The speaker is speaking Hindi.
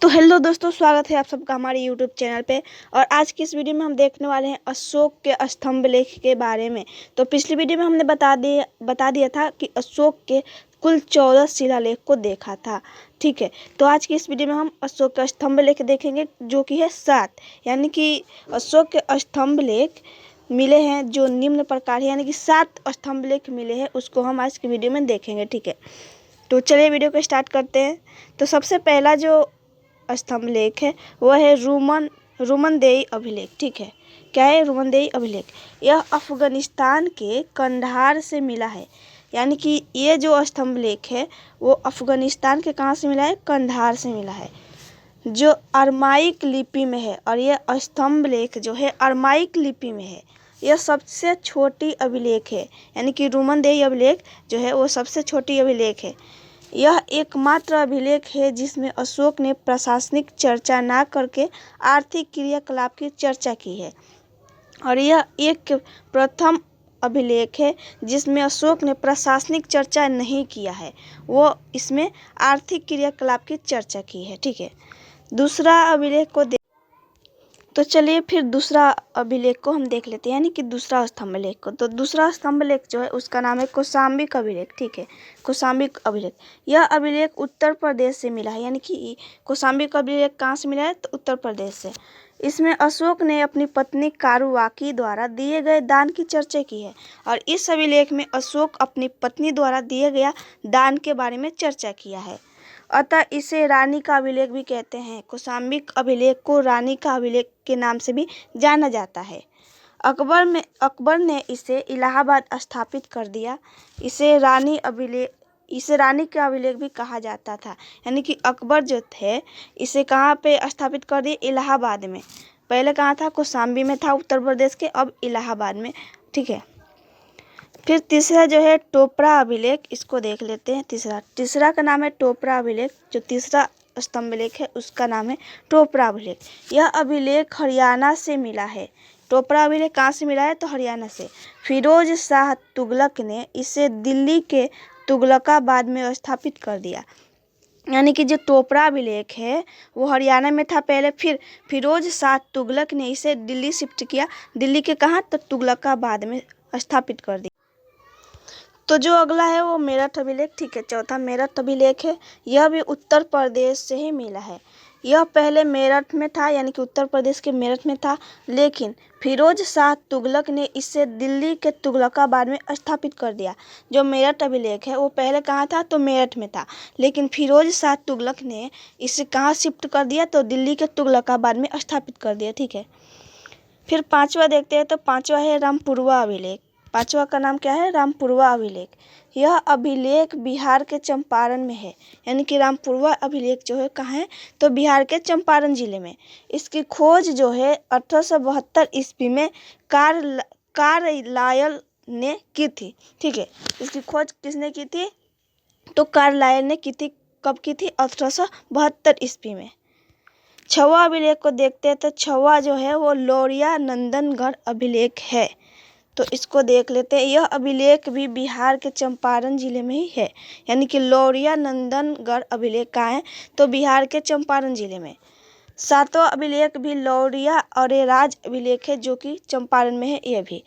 तो हेलो दोस्तों, स्वागत है आप सबका हमारे यूट्यूब चैनल पे। और आज की इस वीडियो में हम देखने वाले हैं अशोक के स्तंभ लेख के बारे में। तो पिछली वीडियो में हमने बता दिया था कि अशोक के कुल 14 शिलालेख को देखा था। ठीक है, तो आज की इस वीडियो में हम अशोक का स्तंभ लेख देखेंगे, जो कि है 7। यानी कि अशोक के स्तंभ लेख मिले हैं जो निम्न प्रकार है, यानी कि 7 स्तंभ लेख मिले हैं, उसको हम आज की वीडियो में देखेंगे। ठीक है, तो चलिए वीडियो को स्टार्ट करते हैं। तो सबसे पहला जो स्तंभ लेख है वह है रुमनदेई अभिलेख। ठीक है, क्या है रुमनदेई अभिलेख? यह अफगानिस्तान के कंधार से मिला है। यानी कि ये जो स्तंभ लेख है वो अफगानिस्तान के कहाँ से मिला है? कंधार से मिला है, जो अरमाइक लिपि में है। और यह स्तंभ लेख जो है अरमाइक लिपि में है। यह सबसे छोटी अभिलेख है, यानी कि रुमनदेई अभिलेख जो है वो सबसे छोटी अभिलेख है। यह एकमात्र अभिलेख है जिसमें अशोक ने प्रशासनिक चर्चा न करके आर्थिक क्रियाकलाप की चर्चा की है। और यह एक प्रथम अभिलेख है जिसमें अशोक ने प्रशासनिक चर्चा नहीं किया है, वो इसमें आर्थिक क्रियाकलाप की चर्चा की है। ठीक है, दूसरा अभिलेख को तो चलिए फिर दूसरा अभिलेख को हम देख लेते हैं, यानी कि दूसरा स्तंभ लेख को। तो दूसरा स्तंभ लेख जो है उसका नाम है कौशाम्बिक अभिलेख। ठीक है, कौशाम्बिक अभिलेख। यह अभिलेख उत्तर प्रदेश से मिला है, यानी कि कौशाम्बिक अभिलेख कहाँ से मिला है? तो उत्तर प्रदेश से। इसमें अशोक ने अपनी पत्नी कारुवाकी द्वारा दिए गए दान की चर्चा की है। और इस अभिलेख में अशोक अपनी पत्नी द्वारा दिए गया दान के बारे में चर्चा किया है, अतः इसे रानी का अभिलेख भी कहते हैं। कौशाम्बिक अभिलेख को रानी का अभिलेख के नाम से भी जाना जाता है। अकबर ने इसे इलाहाबाद स्थापित कर दिया। इसे रानी का अभिलेख भी कहा जाता था। यानी कि अकबर जो थे इसे कहाँ पे स्थापित कर दिए? इलाहाबाद में। पहले कहाँ था? कौशाम्बी में था उत्तर प्रदेश के, अब इलाहाबाद में। ठीक है, फिर तीसरा जो है टोपरा अभिलेख, इसको देख लेते हैं। तीसरा का नाम है टोपरा अभिलेख। जो तीसरा स्तंभ लेख है उसका नाम है टोपरा अभिलेख। यह अभिलेख हरियाणा से मिला है। टोपरा अभिलेख कहाँ से मिला है? तो हरियाणा से। फिरोज शाह तुगलक ने इसे दिल्ली के तुगलकाबाद में स्थापित कर दिया। यानी कि जो टोपरा अभिलेख है वो हरियाणा में था पहले, फिर फिरोज शाह तुगलक ने इसे दिल्ली शिफ्ट किया। दिल्ली के कहाँ? तो तुगलकाबाद में स्थापित कर दिया। तो जो अगला है वो मेरठ अभिलेख। ठीक है, चौथा मेरठ अभिलेख है। यह भी उत्तर प्रदेश से ही मिला है। यह पहले मेरठ में था, यानी कि उत्तर प्रदेश के मेरठ में था, लेकिन फिरोज शाह तुगलक ने इसे दिल्ली के तुगलकाबाद में स्थापित कर दिया। जो मेरठ अभिलेख है वो पहले कहाँ था? तो मेरठ में था, लेकिन फिरोज शाह तुगलक ने इसे कहाँ शिफ्ट कर दिया? तो दिल्ली के तुगलकाबाद में स्थापित कर दिया। ठीक है, फिर पांचवा देखते हैं। तो पांचवा है रामपुरवा अभिलेख। पांचवा का नाम क्या है? रामपुरवा अभिलेख। यह अभिलेख बिहार के चंपारण में है। यानी कि रामपुरवा अभिलेख जो है कहाँ है? तो बिहार के चंपारण जिले में। इसकी खोज जो है 1872 ईस्वी में कार्लायल ने की थी। ठीक है, इसकी खोज किसने की थी? तो कार्लायल ने की थी। कब की थी? 1872 ईस्वी में। छवा अभिलेख को देखते हैं। तो छवा जो है वो लौरिया नंदनगढ़ अभिलेख है। तो इसको देख लेते हैं। यह अभिलेख भी बिहार के चंपारण जिले में ही है। यानी कि लौरिया नंदनगढ़ अभिलेख कहाँ है? तो बिहार के चंपारण जिले में। सातवां अभिलेख भी लौरिया और राज अभिलेख है, जो कि चंपारण में है। यह भी